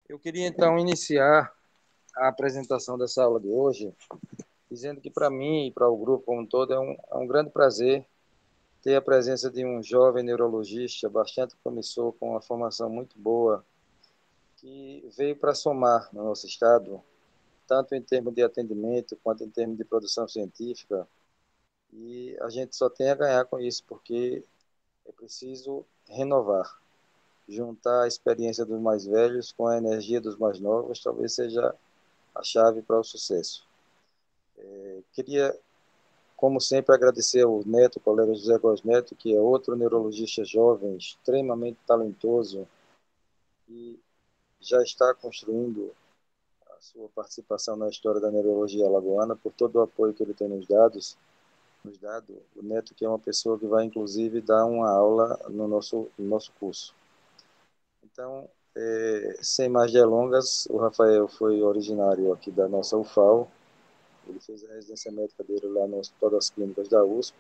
Eu queria então iniciar a apresentação dessa aula de hoje, dizendo que para mim e para o grupo como um todo é um grande prazer ter a presença de um jovem neurologista bastante promissor, com uma formação muito boa, que veio para somar no nosso estado, tanto em termos de atendimento quanto em termos de produção científica, e a gente só tem a ganhar com isso, porque é preciso renovar. Juntar a experiência dos mais velhos com a energia dos mais novos talvez seja a chave para o sucesso. Queria, como sempre, agradecer ao Neto, o colega José Góes Neto, que é outro neurologista jovem, extremamente talentoso, e já está construindo a sua participação na história da neurologia alagoana, por todo o apoio que ele tem nos dado. O Neto, que é uma pessoa que vai, inclusive, dar uma aula no nosso curso. Então, sem mais delongas, o Rafael foi originário aqui da nossa UFAL. Ele fez a residência médica dele lá no Hospital das Clínicas da USP,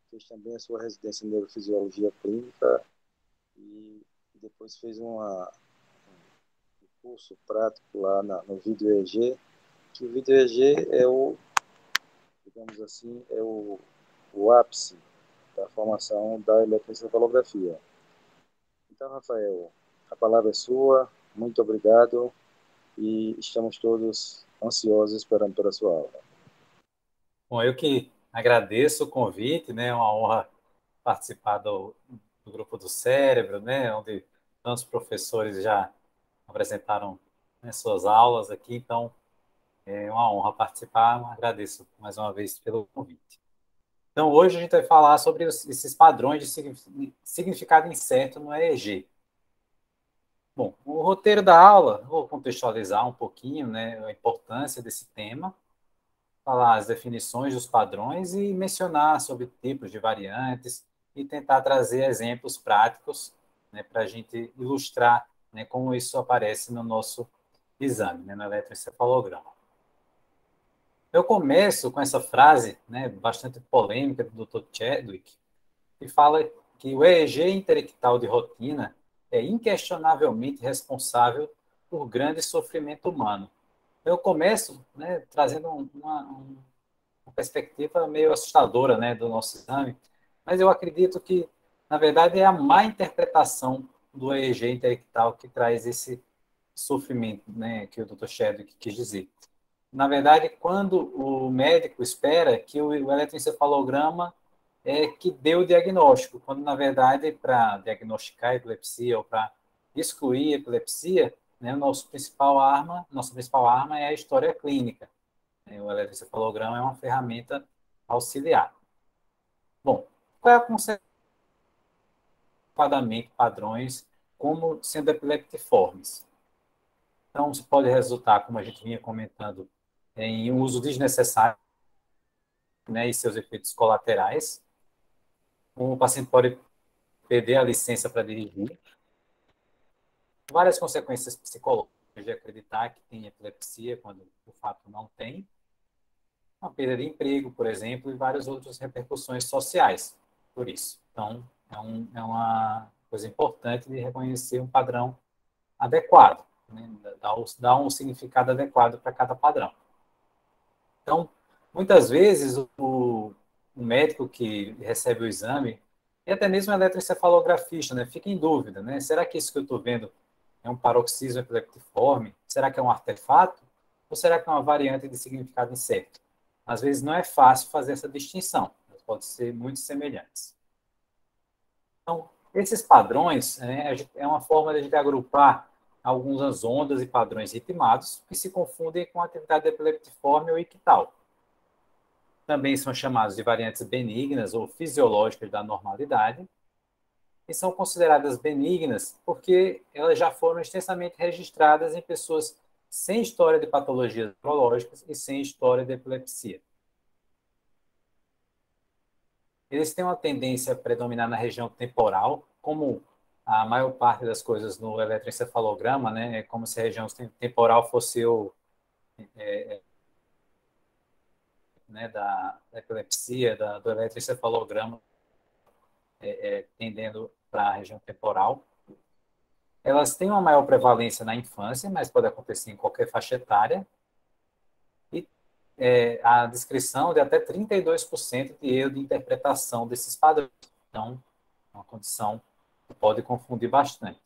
fez também a sua residência em Neurofisiologia Clínica e depois fez um curso prático lá no Vídeo EEG, que o Vídeo EEG é digamos assim, o ápice da formação da eletroencefalografia. Então, Rafael, a palavra é sua, muito obrigado e estamos todos ansiosos esperando pela sua aula. Bom, eu que agradeço o convite, né? É uma honra participar do grupo do Cérebro, né? Onde tantos professores já apresentaram, né, suas aulas aqui, então é uma honra participar. Agradeço mais uma vez pelo convite. Então, hoje a gente vai falar sobre esses padrões de significado incerto no EEG. Bom, o roteiro da aula, vou contextualizar um pouquinho, né, a importância desse tema, falar as definições dos padrões e mencionar sobre tipos de variantes e tentar trazer exemplos práticos, né, para a gente ilustrar, né, como isso aparece no nosso exame, né, no eletroencefalograma. Eu começo com essa frase, né, bastante polêmica do Dr. Chadwick, que fala que o EEG interectal de rotina é inquestionavelmente responsável por grande sofrimento humano. Eu começo, né, trazendo uma perspectiva meio assustadora, né, do nosso exame, mas eu acredito que, na verdade, é a má interpretação do EEG intelectual que traz esse sofrimento, né, que o Dr. Chadwick quis dizer. Na verdade, quando o médico espera que o eletroencefalograma é que dê o diagnóstico, quando, na verdade, para diagnosticar a epilepsia ou para excluir a epilepsia, né, nossa principal arma é a história clínica. O eletroencefalograma é uma ferramenta auxiliar. Bom, qual é a consequência padrões como sendo epileptiformes? Então, isso pode resultar, como a gente vinha comentando, em um uso desnecessário, né, e seus efeitos colaterais. O paciente pode perder a licença para dirigir. Várias consequências psicológicas de acreditar que tem epilepsia, quando o fato não tem. Uma perda de emprego, por exemplo, e várias outras repercussões sociais por isso. Então, é uma coisa importante de reconhecer um padrão adequado, né? Dar um significado adequado para cada padrão. Então, muitas vezes, o médico que recebe o exame, e até mesmo o eletroencefalografista, né, fica em dúvida, né? Será que isso que eu estou vendo é um paroxismo epileptiforme? Será que é um artefato? Ou será que é uma variante de significado incerto? Às vezes não é fácil fazer essa distinção, mas podem ser muito semelhantes. Então, esses padrões, né, é uma forma de a gente agrupar algumas ondas e padrões ritmados que se confundem com a atividade epileptiforme ou ictal. Também são chamados de variantes benignas ou fisiológicas da normalidade, e são consideradas benignas porque elas já foram extensamente registradas em pessoas sem história de patologias neurológicas e sem história de epilepsia. Eles têm uma tendência a predominar na região temporal, como a maior parte das coisas no eletroencefalograma, né? É como se a região temporal fosse né, da epilepsia, do eletroencefalograma, tendendo para a região temporal. elas têm uma maior prevalência na infância, mas pode acontecer em qualquer faixa etária, e a descrição de até 32% de erro de interpretação desses padrões. Então, é uma condição que pode confundir bastante.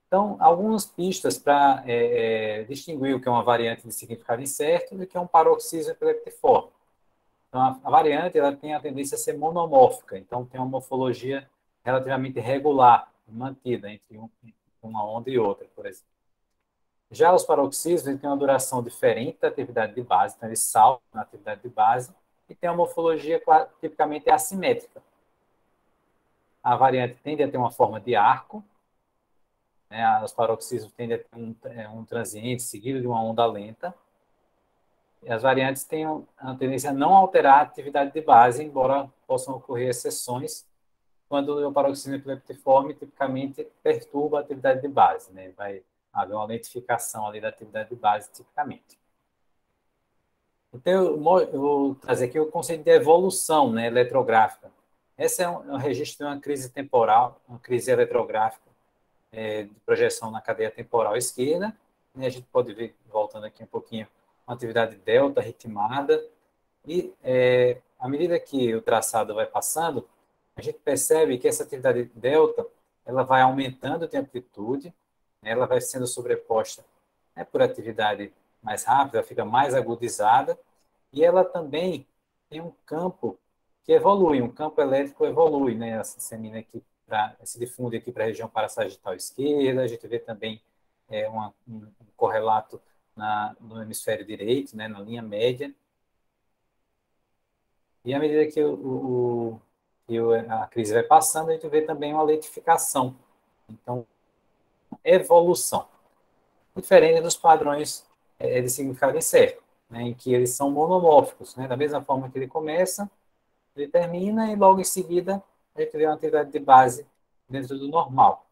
Então, algumas pistas para distinguir o que é uma variante de significado incerto e o que é um paroxismo epileptiforme. Então, a variante ela tem a tendência a ser monomórfica, então tem uma morfologia relativamente regular, mantida entre uma onda e outra, por exemplo. Já os paroxismos têm uma duração diferente da atividade de base, então eles saltam na atividade de base e tem uma morfologia tipicamente assimétrica. A variante tende a ter uma forma de arco, né? Os paroxismos tendem a ter um transiente seguido de uma onda lenta, e as variantes têm a tendência a não alterar a atividade de base, embora possam ocorrer exceções, quando o paroxismo epileptiforme tipicamente perturba a atividade de base, né? Vai haver uma lentificação ali da atividade de base, tipicamente. Então, eu vou trazer aqui o conceito de evolução, né, eletrográfica. Esse é um registro de uma crise temporal, uma crise eletrográfica, de projeção na cadeia temporal esquerda. E a gente pode ver, voltando aqui um pouquinho, uma atividade delta ritmada. E à medida que o traçado vai passando, a gente percebe que essa atividade delta ela vai aumentando de amplitude, né, ela vai sendo sobreposta, né, por atividade mais rápida, ela fica mais agudizada, e ela também tem um campo que evolui, um campo elétrico evolui, né, ela se dissemina aqui, se difunde aqui para a região parasagital esquerda, a gente vê também um correlato no hemisfério direito, né, na linha média, e à medida que a crise vai passando, a gente vê também uma lentificação. Então, evolução. Diferente dos padrões de significado incerto, né, em que eles são monomórficos. Né, da mesma forma que ele começa, ele termina e logo em seguida a gente vê uma atividade de base dentro do normal.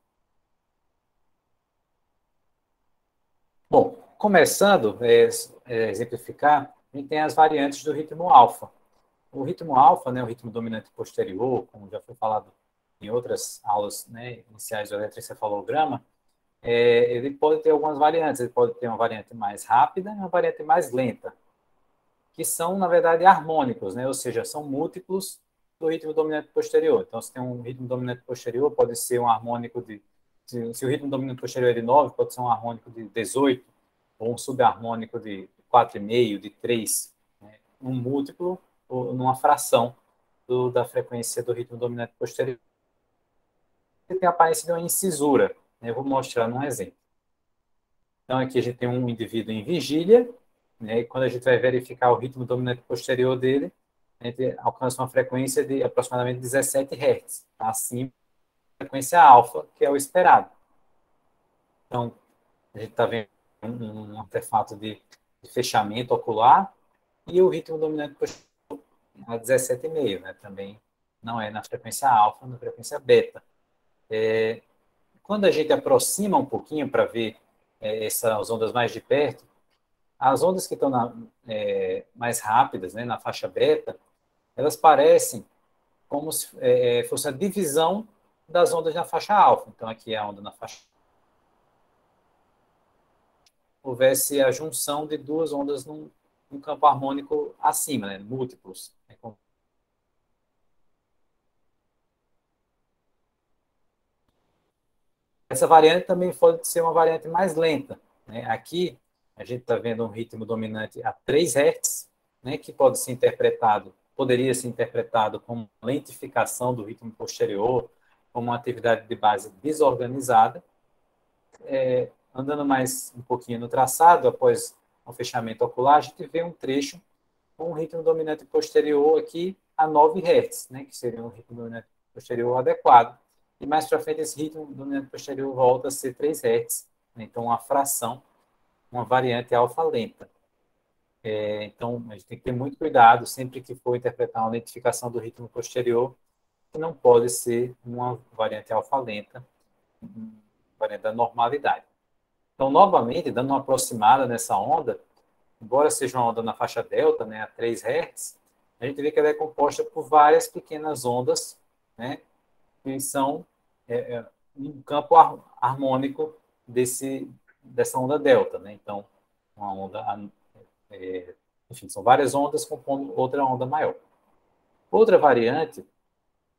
Bom, começando a exemplificar, a gente tem as variantes do ritmo alfa. O ritmo alfa, né, o ritmo dominante posterior, como já foi falado em outras aulas, né, iniciais do eletroencefalograma, ele pode ter algumas variantes. Ele pode ter uma variante mais rápida e uma variante mais lenta, que são, na verdade, harmônicos, né, ou seja, são múltiplos do ritmo dominante posterior. Então, se tem um ritmo dominante posterior, pode ser um harmônico se o ritmo dominante posterior é de 9, pode ser um harmônico de 18, ou um subharmônico de 4,5, de 3, né, um múltiplo ou numa fração da frequência do ritmo dominante posterior. Ele tem a aparência de uma incisura, né? Eu vou mostrar num exemplo. Então, aqui a gente tem um indivíduo em vigília, né? E quando a gente vai verificar o ritmo dominante posterior dele, a gente alcança uma frequência de aproximadamente 17 Hz, tá? Acima da frequência alfa, que é o esperado. Então, a gente está vendo um artefato de fechamento ocular, e o ritmo dominante posterior a 17,5, né? Também não é na frequência alfa, na frequência beta. Quando a gente aproxima um pouquinho para ver essas ondas mais de perto, as ondas que estão mais rápidas, né, na faixa beta, elas parecem como se fosse a divisão das ondas na faixa alfa. Então, aqui é a onda na faixa. Houvesse a junção de duas ondas num campo harmônico acima, né, múltiplos. Essa variante também pode ser uma variante mais lenta, né? Aqui, a gente está vendo um ritmo dominante a 3 Hz, né, que poderia ser interpretado como lentificação do ritmo posterior, como uma atividade de base desorganizada. Andando mais um pouquinho no traçado, após o fechamento ocular, a gente vê um trecho com um ritmo dominante posterior aqui a 9 Hz, né, que seria um ritmo dominante posterior adequado. E mais para frente, esse ritmo dominante posterior volta a ser 3 Hz, né, então uma fração, uma variante alfa lenta. Então, a gente tem que ter muito cuidado sempre que for interpretar uma lentificação do ritmo posterior, que não pode ser uma variante alfa lenta, uma variante da normalidade. Então, novamente, dando uma aproximada nessa onda, embora seja uma onda na faixa delta, né, a 3 Hz, a gente vê que ela é composta por várias pequenas ondas, né, que são um campo harmônico dessa onda delta, né? Então, uma onda, enfim, são várias ondas compondo outra onda maior. Outra variante,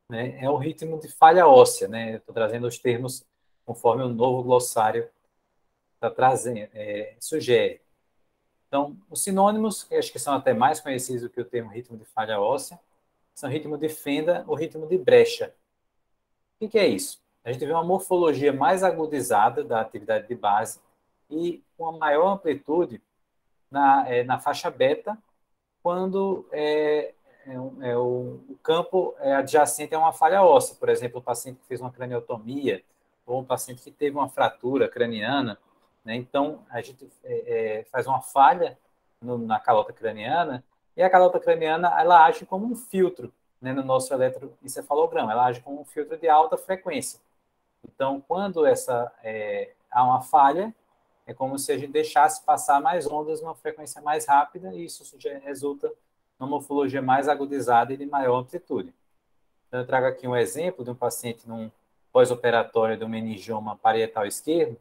né, é o ritmo de falha óssea, né? Estou trazendo os termos conforme o novo glossário está trazendo, sugere. Então, os sinônimos, que acho que são até mais conhecidos do que o termo ritmo de falha óssea, são ritmo de fenda ou ritmo de brecha. O que é isso? A gente vê uma morfologia mais agudizada da atividade de base e uma maior amplitude na faixa beta, quando o campo adjacente a uma falha óssea. Por exemplo, o paciente que fez uma craniotomia ou um paciente que teve uma fratura craniana, né? Então, a gente faz uma falha na calota craniana e a calota craniana ela age como um filtro, né, no nosso eletroencefalograma. Ela age como um filtro de alta frequência. Então, quando há uma falha, é como se a gente deixasse passar mais ondas numa frequência mais rápida e isso resulta numa morfologia mais agudizada e de maior amplitude. Então, eu trago aqui um exemplo de um paciente num pós-operatório do meningioma parietal esquerdo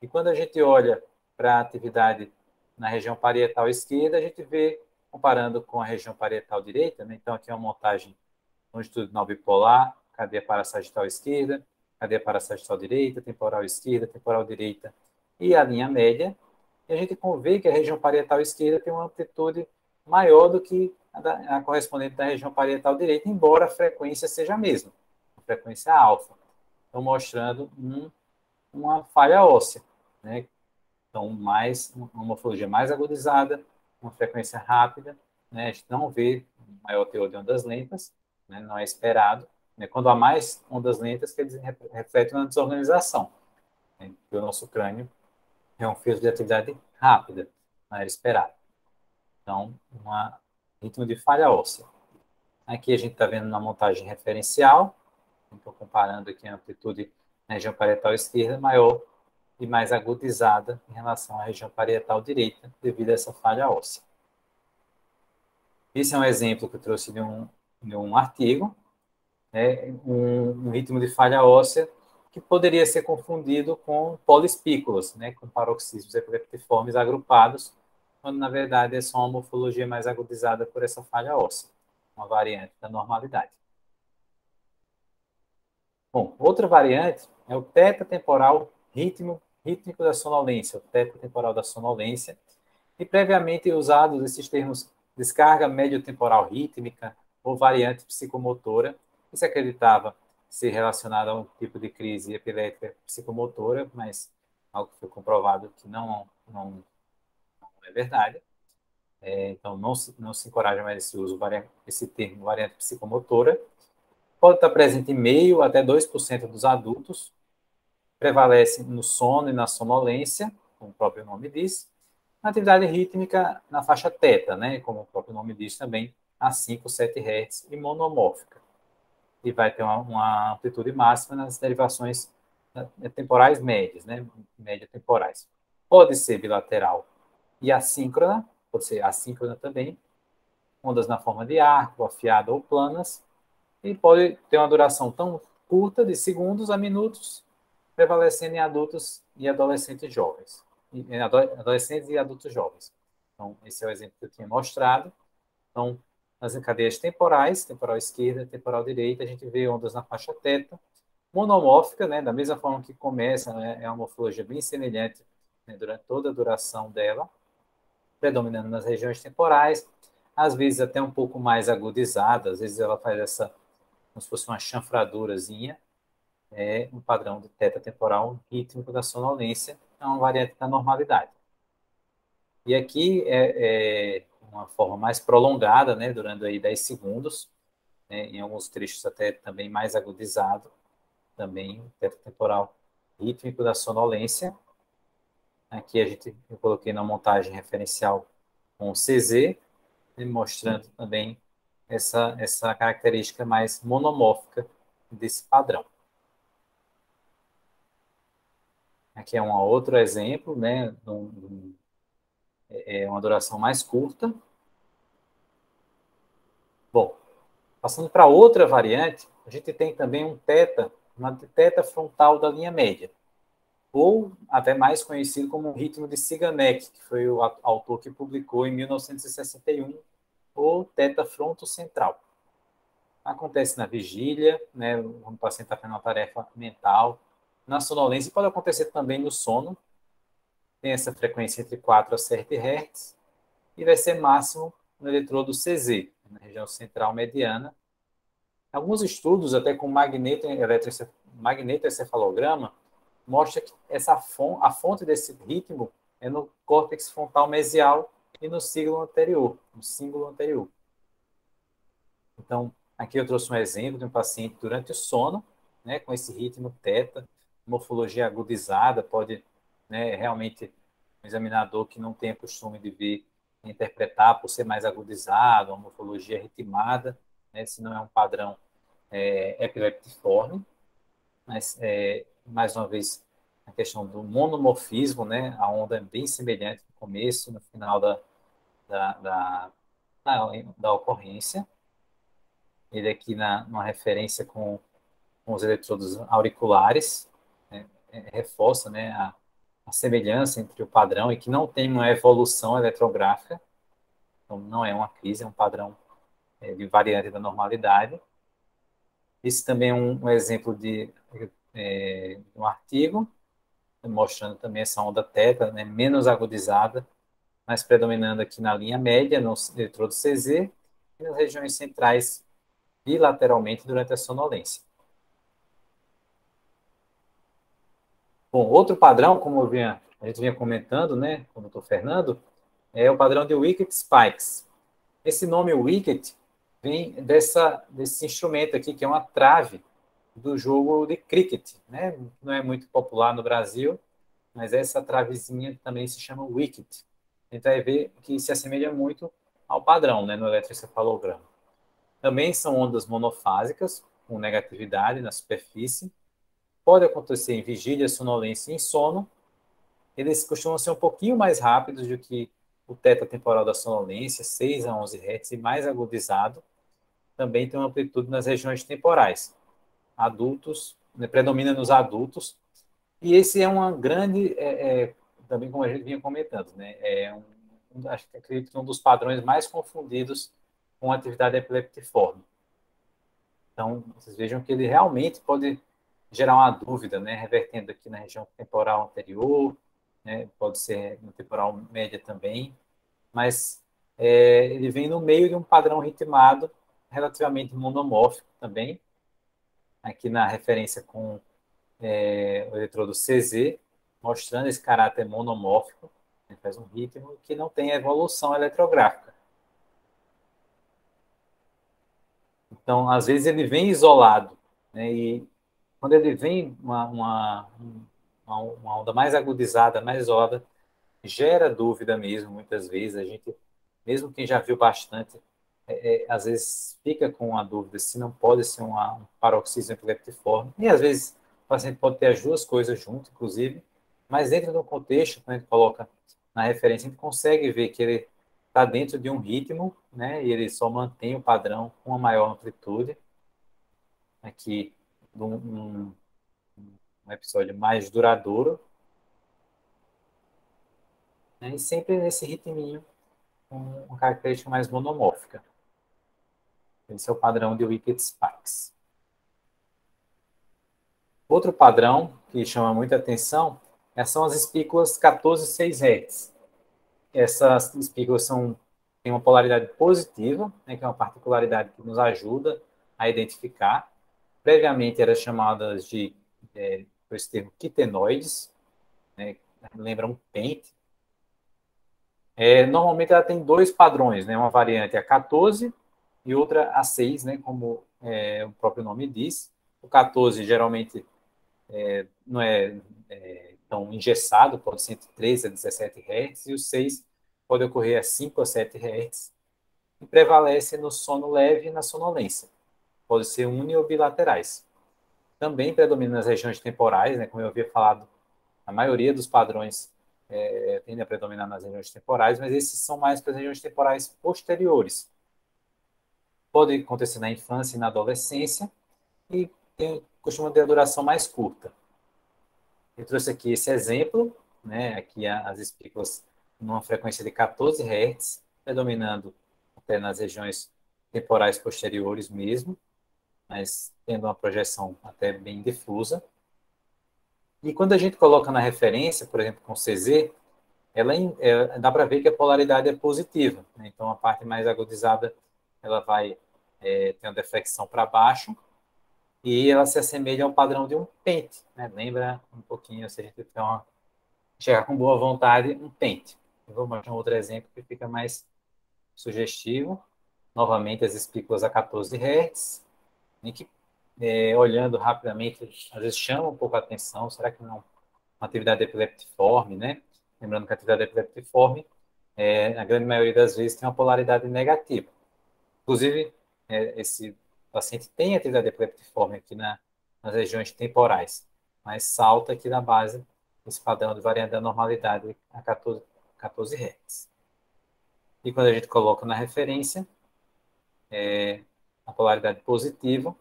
e quando a gente olha para a atividade na região parietal esquerda, a gente vê, comparando com a região parietal direita, né? Então, aqui é uma montagem longitudinal bipolar, cadeia parassagital esquerda, cadeia parassagital direita, temporal esquerda, temporal direita e a linha média. E a gente vê que a região parietal esquerda tem uma amplitude maior do que a correspondente da região parietal direita, embora a frequência seja a mesma, a frequência alfa. Então, mostrando uma falha óssea, né? Então, uma morfologia mais agudizada, uma frequência rápida, né? A gente não vê maior teor de ondas lentas, né? Não é esperado. Né? Quando há mais ondas lentas, quer dizer, reflete uma desorganização, né? Porque o nosso crânio é um filtro de atividade rápida, não era esperado. Então, um ritmo de falha óssea. Aqui a gente está vendo na montagem referencial, estou comparando aqui a amplitude na região parietal esquerda maior e mais agudizada em relação à região parietal direita, devido a essa falha óssea. Esse é um exemplo que eu trouxe de um artigo, né, um ritmo de falha óssea que poderia ser confundido com polispículos, né, com paroxismos epileptiformes agrupados, quando na verdade é só uma morfologia mais agudizada por essa falha óssea, uma variante da normalidade. Bom, outra variante é o teta temporal rítmico da sonolência, o teta temporal da sonolência, e previamente usados esses termos descarga médio-temporal rítmica ou variante psicomotora, que se acreditava ser relacionado a um tipo de crise epilética psicomotora, mas algo que foi comprovado que não é verdade. Então, não se encoraja mais esse uso, esse termo variante psicomotora. Pode estar presente em meio até 2% dos adultos, prevalece no sono e na sonolência, como o próprio nome diz, na atividade rítmica na faixa teta, né, como o próprio nome diz também, a 5, 7 Hz e monomórfica. E vai ter uma amplitude máxima nas derivações temporais médias, né, média temporais. Pode ser bilateral e assíncrona, pode ser assíncrona também, ondas na forma de arco, afiada ou planas, e pode ter uma duração tão curta, de segundos a minutos, prevalecendo em adultos e adolescentes jovens. Adolescentes e adultos jovens. Então, esse é o exemplo que eu tinha mostrado. Então, nas cadeias temporais, temporal esquerda, temporal direita, a gente vê ondas na faixa teta, monomórfica, né, da mesma forma que começa, né, é uma morfologia bem semelhante, né, durante toda a duração dela, predominando nas regiões temporais, às vezes até um pouco mais agudizada, às vezes ela faz como se fosse uma chanfradurazinha, um padrão de teta temporal rítmico da sonolência, é uma variante da normalidade. E aqui é uma forma mais prolongada, né, durando aí 10 segundos, né, em alguns trechos até também mais agudizado, também teta temporal rítmico da sonolência. Aqui eu coloquei na montagem referencial com CZ, mostrando também essa característica mais monomórfica desse padrão. Aqui é um outro exemplo, né, uma duração mais curta. Bom, passando para outra variante, a gente tem também um teta chamado de teta frontal da linha média, ou até mais conhecido como o ritmo de Siganek, que foi o autor que publicou em 1961, ou teta fronto central. Acontece na vigília, né, quando o paciente está fazendo uma tarefa mental, na sonolência, e pode acontecer também no sono. Tem essa frequência entre 4 a 7 Hz, e vai ser máximo no eletrodo CZ, na região central mediana. Alguns estudos, até com magnetoencefalograma, mostram que a fonte desse ritmo é no córtex frontal mesial e no cíngulo anterior. Então, aqui eu trouxe um exemplo de um paciente durante o sono, né, com esse ritmo teta, morfologia agudizada, pode, né, realmente, um examinador que não tem o costume de ver, interpretar por ser mais agudizado, uma morfologia ritmada, né, se não é um padrão epileptiforme, mas, mais uma vez, a questão do monomorfismo, né, a onda é bem semelhante no começo, no final da, da, da ocorrência. Ele aqui numa referência com os eletrodos auriculares, né, reforça, né, a semelhança entre o padrão e que não tem uma evolução eletrográfica, então não é uma crise, é um padrão de variante da normalidade. Esse também é um exemplo de um artigo mostrando também essa onda teta, né, menos agudizada, mas predominando aqui na linha média, no eletrodo CZ, e nas regiões centrais bilateralmente durante a sonolência. Bom, outro padrão, como a gente vinha comentando, né, com o doutor Fernando, é o padrão de Wickett-Spikes. Esse nome Wicket vem desse instrumento aqui, que é uma trave do jogo de cricket, né? Não é muito popular no Brasil, mas essa travezinha também se chama wicket. A gente vai ver que se assemelha muito ao padrão, né, no eletroencefalograma. Também são ondas monofásicas, com negatividade na superfície. Pode acontecer em vigília, sonolência e em sono. Eles costumam ser um pouquinho mais rápidos do que o teta temporal da sonolência, 6 a 11 Hz, e mais agudizado. Também tem uma amplitude nas regiões temporais. Adultos, né, predomina nos adultos. E esse é uma grande, também como a gente vinha comentando, né, acho que acredito que um dos padrões mais confundidos com a atividade epileptiforme. Então, vocês vejam que ele realmente pode gerar uma dúvida, né, revertendo aqui na região temporal anterior, né, pode ser no temporal média também, mas ele vem no meio de um padrão ritmado relativamente monomórfico também, aqui na referência com o eletrodo CZ, mostrando esse caráter monomórfico, ele faz um ritmo que não tem evolução eletrográfica. Então, às vezes ele vem isolado, né, e quando ele vem uma onda mais agudizada, mais isolada, gera dúvida mesmo, muitas vezes. A gente, mesmo quem já viu bastante, às vezes fica com a dúvida se não pode ser um paroxismo epileptiforme. E às vezes o paciente pode ter as duas coisas junto, inclusive, mas dentro do contexto, quando a gente coloca na referência, a gente consegue ver que ele está dentro de um ritmo, né, e ele só mantém o padrão com uma maior amplitude. Aqui, um episódio mais duradouro, né, e sempre nesse ritminho com uma característica mais monomórfica. Esse é o padrão de Wickett-Spikes. Outro padrão que chama muita atenção são as espículas 14,6 Hz. Essas espículas têm uma polaridade positiva, né, que é uma particularidade que nos ajuda a identificar. Previamente eram chamadas de, por esse termo, quitenoides, né, lembra um pente. Normalmente ela tem dois padrões, né, uma variante a 14 e outra a 6, né, como o próprio nome diz. O 14 geralmente não é tão engessado, pode ser entre 13 a 17 Hz, e o 6 pode ocorrer a 5 a 7 Hz, e prevalece no sono leve e na sonolência. Pode ser uni ou bilaterais. Também predomina nas regiões temporais, né, como eu havia falado, a maioria dos padrões tende a predominar nas regiões temporais, mas esses são mais para as regiões temporais posteriores. Pode acontecer na infância e na adolescência, e tem costuma ter a duração mais curta. Eu trouxe aqui esse exemplo, né? Aqui as espículas numa frequência de 14 Hz, predominando até nas regiões temporais posteriores mesmo, mas tendo uma projeção até bem difusa. E quando a gente coloca na referência, por exemplo, com CZ, dá para ver que a polaridade é positiva, né? Então, a parte mais agudizada ela vai ter uma deflexão para baixo e ela se assemelha ao padrão de um pente, né? Lembra um pouquinho, se a gente chegar com boa vontade, um pente. Eu vou mostrar um outro exemplo que fica mais sugestivo. Novamente, as espículas a 14 Hz, em que, olhando rapidamente, às vezes chama um pouco a atenção, será que não é uma atividade epileptiforme, né? Lembrando que a atividade epileptiforme, na grande maioria das vezes, tem uma polaridade negativa. Inclusive, esse paciente tem atividade epileptiforme aqui nas regiões temporais, mas salta aqui na base esse padrão de variante da normalidade a 14 Hz. E quando a gente coloca na referência, a polaridade positiva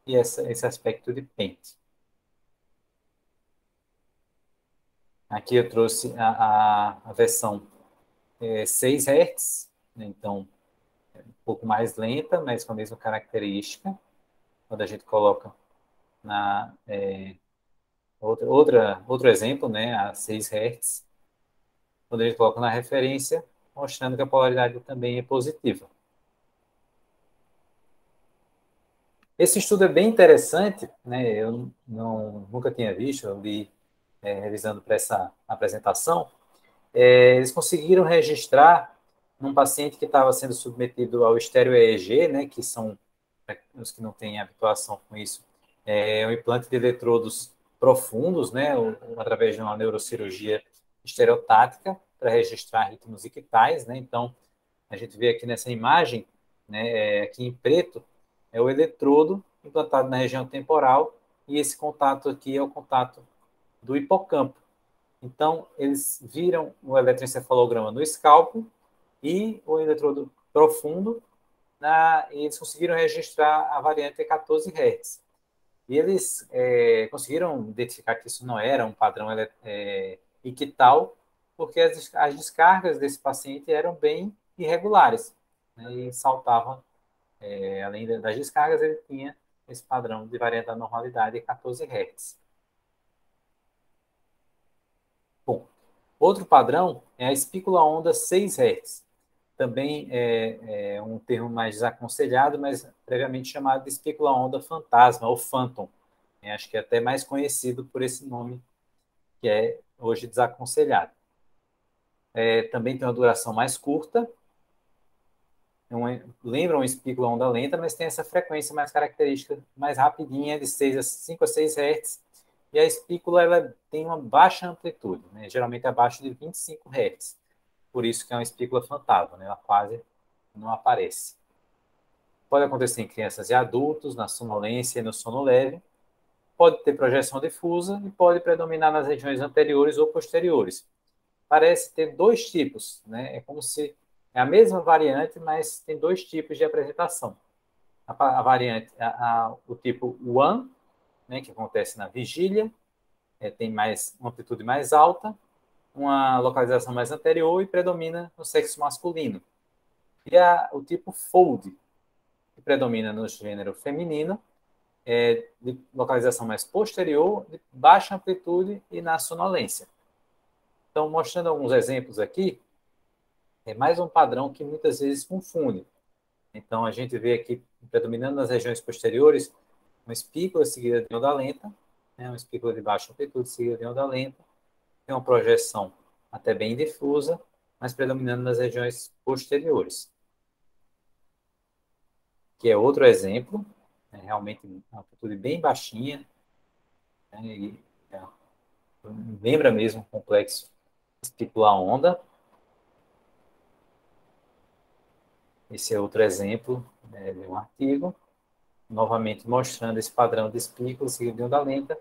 e esse aspecto de pente. Aqui eu trouxe a versão 6 Hz, né? Então, um pouco mais lenta, mas com a mesma característica. Quando a gente coloca na outro exemplo, né, a 6 Hz, quando a gente coloca na referência, mostrando que a polaridade também é positiva. Esse estudo é bem interessante, né? Eu nunca tinha visto, eu li revisando para essa apresentação. Eles conseguiram registrar num paciente que estava sendo submetido ao estéreo EEG, né, que são os que não têm habituação com isso, um implante de eletrodos profundos, né, através de uma neurocirurgia estereotática para registrar ritmos ictais, né. Então, a gente vê aqui nessa imagem, né, aqui em preto, é o eletrodo implantado na região temporal e esse contato aqui é o contato do hipocampo. Então, eles viram o eletroencefalograma no escalpo e o eletrodo profundo, e eles conseguiram registrar a variante 14 Hz. E eles conseguiram identificar que isso não era um padrão ictal, porque as descargas desse paciente eram bem irregulares, né, e saltavam, além das descargas, ele tinha esse padrão de variante da normalidade 14 Hz. Bom, outro padrão é a espícula onda 6 Hz. Também é um termo mais desaconselhado, mas previamente chamado de espícula onda fantasma, ou phantom. Acho que é até mais conhecido por esse nome, que é hoje desaconselhado. Também tem uma duração mais curta, lembra uma espícula onda lenta, mas tem essa frequência mais característica, mais rapidinha, de 5 a 6 Hz, e a espícula ela tem uma baixa amplitude, né? Geralmente abaixo de 25 Hz. Por isso que é uma espícula fantasma, né? Ela quase não aparece. Pode acontecer em crianças e adultos, na sonolência e no sono leve. Pode ter projeção difusa e pode predominar nas regiões anteriores ou posteriores. Parece ter dois tipos, né? É como se é a mesma variante, mas tem dois tipos de apresentação. A variante, o tipo 1, né, que acontece na vigília, tem uma amplitude mais alta, uma localização mais anterior e predomina no sexo masculino. E o tipo fold, que predomina no gênero feminino, de localização mais posterior, de baixa amplitude e na sonolência. Então, mostrando alguns exemplos aqui, é mais um padrão que muitas vezes confunde. Então, a gente vê aqui, predominando nas regiões posteriores, uma espícula seguida de onda lenta, né, uma espícula de baixa amplitude seguida de onda lenta, tem uma projeção até bem difusa, mas predominando nas regiões posteriores. Que é outro exemplo, realmente uma amplitude bem baixinha, né, e lembra mesmo o complexo espícula-onda. Esse é outro exemplo, né, de um artigo, novamente mostrando esse padrão de espícula seguido de onda lenta,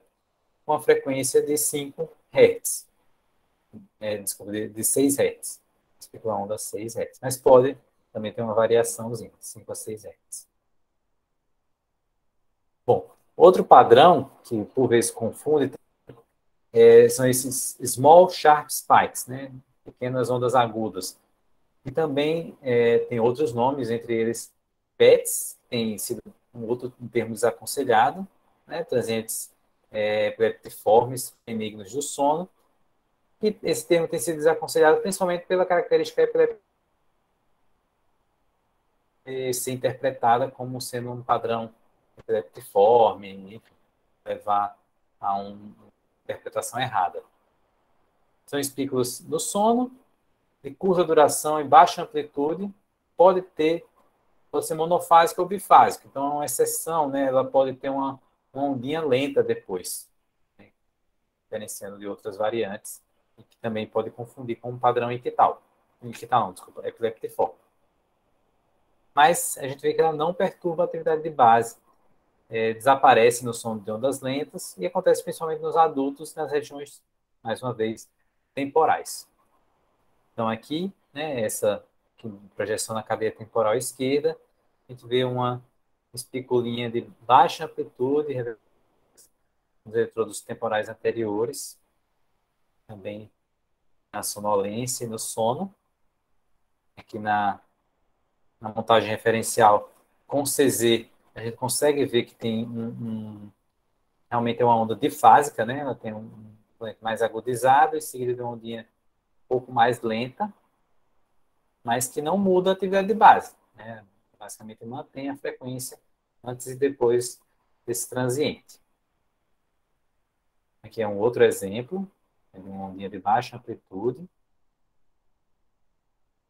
com a frequência de 5 Hz, desculpa, de 6 Hz, espícula-onda 6 Hz, mas pode também ter uma variaçãozinha, 5 a 6 Hz. Bom, Outro padrão, que por vezes confunde, são esses small sharp spikes, né? Pequenas ondas agudas. E também tem outros nomes, entre eles PETs, tem sido um outro termo desaconselhado, né? Transientes epileptiformes, benignos do sono. E esse termo tem sido desaconselhado principalmente pela característica epileptic ser interpretada como sendo um padrão epileptiforme, enfim, levar a uma interpretação errada. São espículos no sono, de curta duração e baixa amplitude, pode ser monofásica ou bifásica. Então, é uma exceção, né? Ela pode ter uma ondinha lenta depois, né? Diferenciando de outras variantes, e que também pode confundir com um padrão ictal. Ictal não, desculpa, epileptiforme. Mas a gente vê que ela não perturba a atividade de base, desaparece no som de ondas lentas e acontece principalmente nos adultos, nas regiões, mais uma vez, temporais. Então, aqui, né, essa projeção na cadeia temporal esquerda, a gente vê uma espiculinha de baixa amplitude, nos eletrodos temporais anteriores, também na sonolência e no sono. Aqui na montagem referencial com CZ, a gente consegue ver que tem realmente é uma onda difásica, né? Ela tem um mais agudizado e seguida de uma ondinha um pouco mais lenta, mas que não muda a atividade de base, né? Basicamente mantém a frequência antes e depois desse transiente. Aqui é um outro exemplo de uma ondinha de baixa amplitude,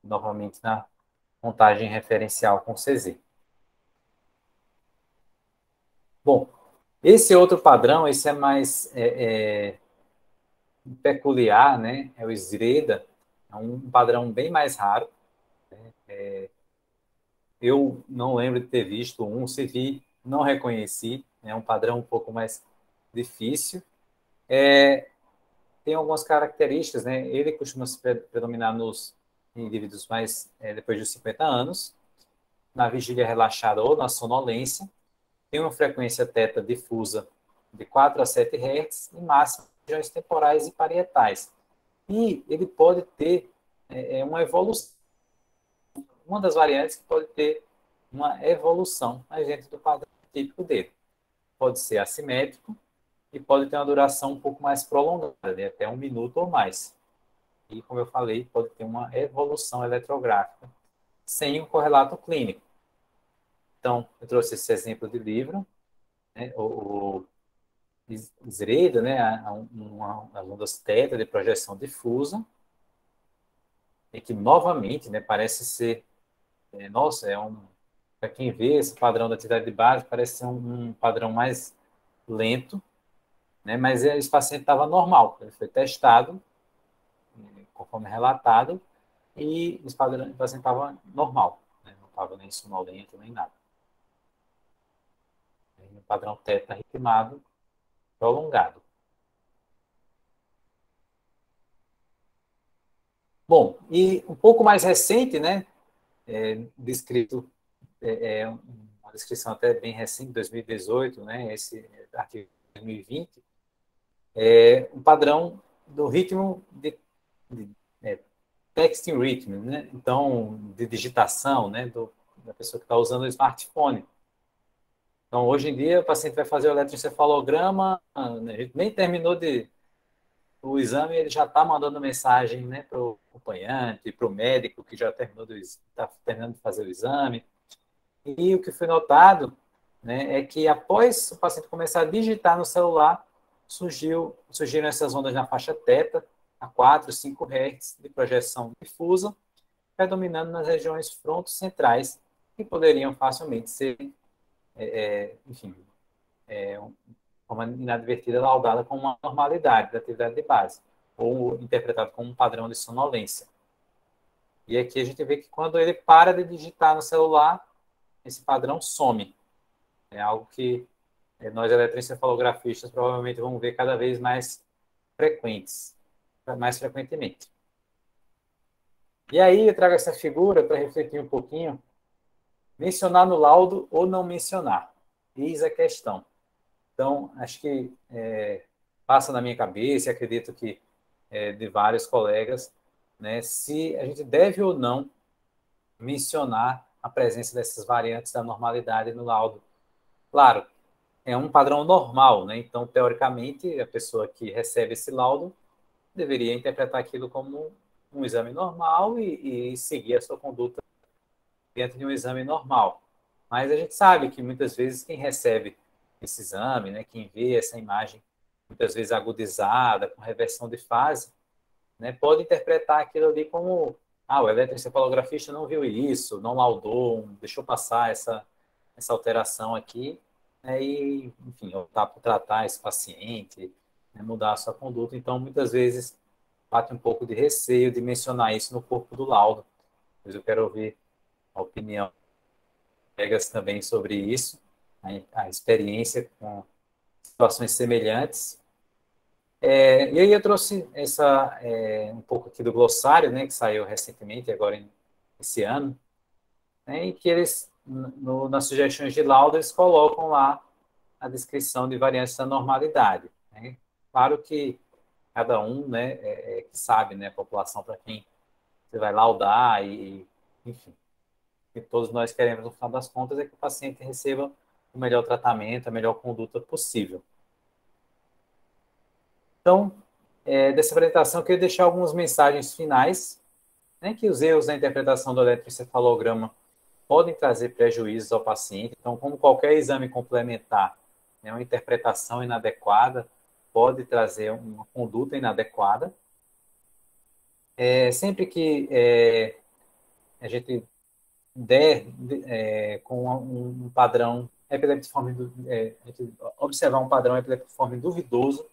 novamente na montagem referencial com CZ. Bom, esse outro padrão, esse é mais peculiar, né? É o SREDA, é um padrão bem mais raro. Eu não lembro de ter visto um, se vi, não reconheci, é um padrão um pouco mais difícil. Tem algumas características, né? Ele costuma se predominar nos indivíduos mais depois dos 50 anos, na vigília relaxada ou na sonolência, tem uma frequência teta difusa de 4 a 7 Hz e máxima em regiões temporais e parietais. E ele pode ter uma evolução, uma das variantes que pode ter uma evolução dentro do padrão típico dele. Pode ser assimétrico e pode ter uma duração um pouco mais prolongada, de até 1 minuto ou mais. E, como eu falei, pode ter uma evolução eletrográfica sem um correlato clínico. Então, eu trouxe esse exemplo de livro, né, o SREDA, né, as ondas teta de projeção difusa, e que, novamente, né, parece ser, nossa, para quem vê esse padrão da atividade de base, parece ser um padrão mais lento, né, mas esse paciente estava normal, ele foi testado, conforme relatado, e o paciente estava normal, né, não estava nem sonolento, nem nada. Um padrão teta ritmado, prolongado. Bom, e um pouco mais recente, né, descrito, uma descrição até bem recente, 2018, né, esse artigo de 2020, um padrão do ritmo de texting rhythm, né, então, de digitação, né, da pessoa que está usando o smartphone. Então, hoje em dia, o paciente vai fazer o eletroencefalograma, né, a gente nem terminou o exame, ele já está mandando mensagem, né, para o acompanhante, para o médico que já está terminando de fazer o exame. E o que foi notado, né, é que após o paciente começar a digitar no celular, surgiram essas ondas na faixa teta, a 4, 5 Hz de projeção difusa, predominando nas regiões frontocentrais, que poderiam facilmente ser, enfim, uma inadvertida laudada como uma normalidade da atividade de base, ou interpretado como um padrão de sonolência. E aqui a gente vê que quando ele para de digitar no celular, esse padrão some. É algo que nós eletroencefalografistas provavelmente vamos ver cada vez mais frequentemente. E aí eu trago essa figura para refletir um pouquinho, mencionar no laudo ou não mencionar. Eis a questão. Então, acho que passa na minha cabeça, e acredito que de vários colegas, né, se a gente deve ou não mencionar a presença dessas variantes da normalidade no laudo. Claro, é um padrão normal, né? Então, teoricamente, a pessoa que recebe esse laudo deveria interpretar aquilo como um exame normal e seguir a sua conduta dentro de um exame normal. Mas a gente sabe que muitas vezes quem recebe esse exame, né, quem vê essa imagem muitas vezes agudizada, com reversão de fase, né, pode interpretar aquilo ali como o eletroencefalografista não viu isso, não laudou, deixou passar essa alteração aqui, né, e, enfim, optar por tratar esse paciente, né, mudar a sua conduta. Então, muitas vezes, bate um pouco de receio de mencionar isso no corpo do laudo. Mas eu quero ouvir a opinião de colegas também sobre isso, a experiência com situações semelhantes. E aí eu trouxe um pouco aqui do glossário, né, que saiu recentemente, agora esse ano, né, em que eles, nas sugestões de laudo, eles colocam lá a descrição de variantes da normalidade. Né? Claro que cada um, né, que sabe, né, a população para quem você vai laudar enfim, o que todos nós queremos, no final das contas, é que o paciente receba o melhor tratamento, a melhor conduta possível. Então, dessa apresentação, eu queria deixar algumas mensagens finais, né, que os erros na interpretação do eletroencefalograma podem trazer prejuízos ao paciente. Então, como qualquer exame complementar, né, uma interpretação inadequada pode trazer uma conduta inadequada. Sempre que a gente der com um padrão epileptiforme, a gente observar um padrão epileptiforme duvidoso,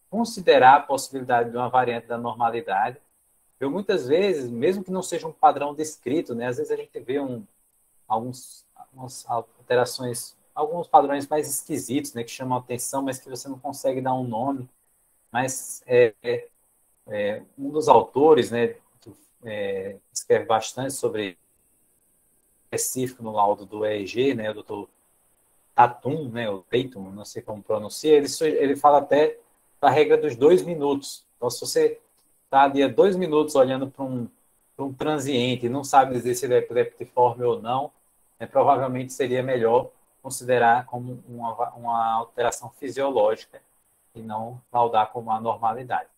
considerar a possibilidade de uma variante da normalidade. Eu, muitas vezes, mesmo que não seja um padrão descrito, né, às vezes a gente vê algumas alterações, alguns padrões mais esquisitos, né, que chamam a atenção, mas que você não consegue dar um nome. Mas um dos autores, né, que escreve bastante sobre específico no laudo do EEG, né, o Dr. Tatum, né, o Tatum, não sei como pronuncia, ele fala até da regra dos 2 minutos. Então, se você está ali a 2 minutos olhando para um transiente e não sabe dizer se ele é epileptiforme ou não, provavelmente seria melhor considerar como uma alteração fisiológica e não laudar como uma normalidade.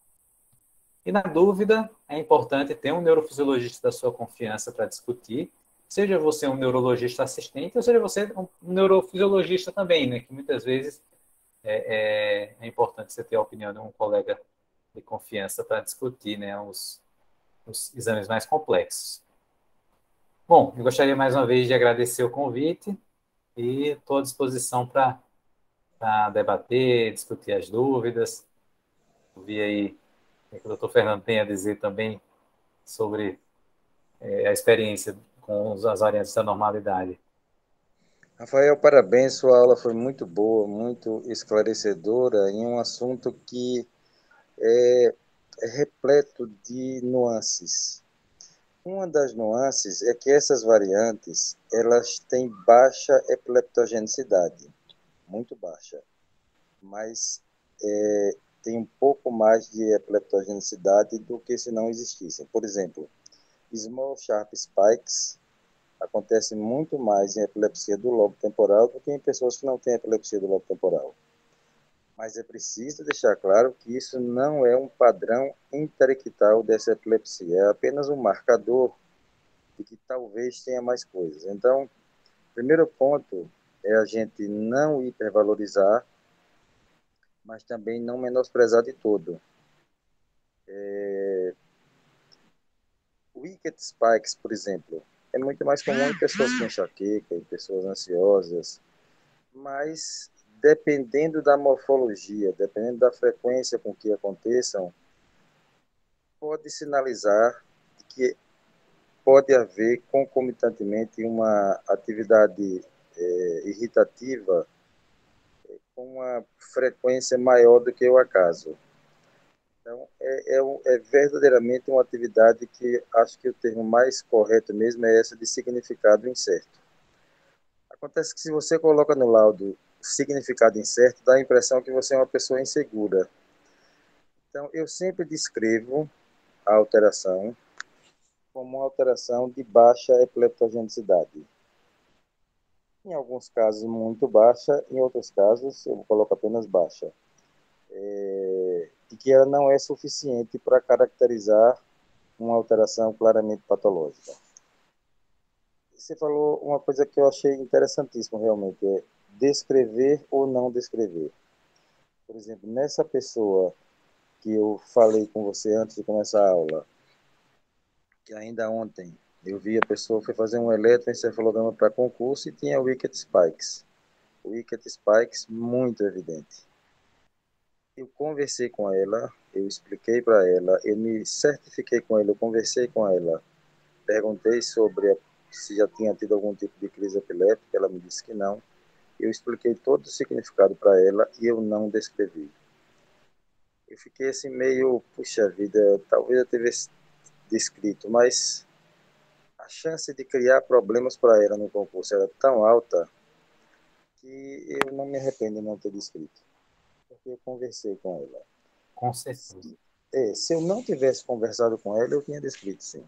E, na dúvida, é importante ter um neurofisiologista da sua confiança para discutir, seja você um neurologista assistente, ou seja você um neurofisiologista também, né? Que muitas vezes é importante você ter a opinião de um colega de confiança para discutir, né, os exames mais complexos. Bom, eu gostaria mais uma vez de agradecer o convite e estou à disposição para debater, discutir as dúvidas, ouvir aí o que o doutor Fernando tem a dizer também sobre a experiência com as variantes da normalidade. Rafael, parabéns, sua aula foi muito boa, muito esclarecedora em um assunto que é repleto de nuances. Uma das nuances é que essas variantes, elas têm baixa epileptogenicidade, muito baixa, mas tem um pouco mais de epileptogenicidade do que se não existissem. Por exemplo, small sharp spikes acontece muito mais em epilepsia do lobo temporal do que em pessoas que não têm epilepsia do lobo temporal. Mas é preciso deixar claro que isso não é um padrão interictal dessa epilepsia, é apenas um marcador de que talvez tenha mais coisas. Então, o primeiro ponto é a gente não hipervalorizar, mas também não menosprezar de todo. Wicked spikes, por exemplo, é muito mais comum em pessoas com enxaqueca, em pessoas ansiosas, mas dependendo da morfologia, dependendo da frequência com que aconteçam, pode sinalizar que pode haver concomitantemente uma atividade irritativa com uma frequência maior do que o acaso. Então, é verdadeiramente uma atividade que acho que o termo mais correto mesmo é essa de significado incerto. Acontece que se você coloca no laudo significado incerto dá a impressão que você é uma pessoa insegura. Então, eu sempre descrevo a alteração como uma alteração de baixa epileptogenicidade. Em alguns casos, muito baixa, em outros casos, eu coloco apenas baixa. E que ela não é suficiente para caracterizar uma alteração claramente patológica. Você falou uma coisa que eu achei interessantíssima, realmente, é descrever ou não descrever. Por exemplo, nessa pessoa que eu falei com você antes de começar a aula, que ainda ontem eu vi a pessoa foi fazer um eletroencefalograma para concurso e tinha Wicked Spikes. Wicked Spikes muito evidente. Eu conversei com ela, eu expliquei para ela, eu me certifiquei com ela, eu conversei com ela, perguntei sobre se já tinha tido algum tipo de crise epiléptica, ela me disse que não. Eu expliquei todo o significado para ela e eu não descrevi. Eu fiquei assim meio, puxa vida, talvez eu tivesse descrito, mas a chance de criar problemas para ela no concurso era tão alta que eu não me arrependo de não ter descrito, porque eu conversei com ela. Com certeza. Se eu não tivesse conversado com ela, eu tinha descrito, sim.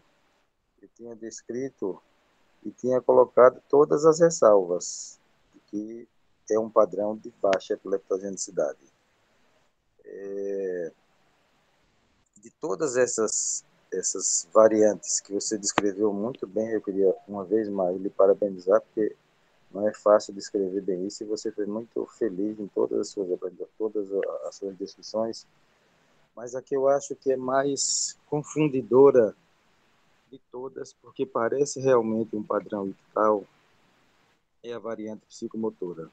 Eu tinha descrito e tinha colocado todas as ressalvas de que é um padrão de baixa epileptogenicidade. De todas essas variantes que você descreveu muito bem, eu queria uma vez mais lhe parabenizar, porque não é fácil descrever bem isso, e você foi muito feliz em todas as suas descrições, mas a que eu acho que é mais confundidora de todas, porque parece realmente um padrão ictal, é a variante psicomotora.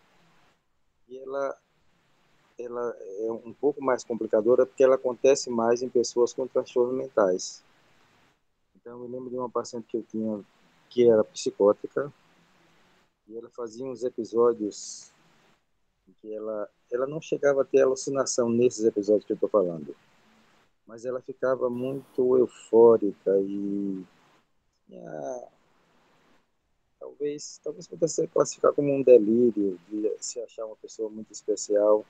E ela é um pouco mais complicadora porque ela acontece mais em pessoas com transtornos mentais. Então, eu lembro de uma paciente que eu tinha que era psicótica e ela fazia uns episódios em que ela não chegava a ter alucinação nesses episódios que eu estou falando, mas ela ficava muito eufórica e talvez pudesse classificar como um delírio de se achar uma pessoa muito especial.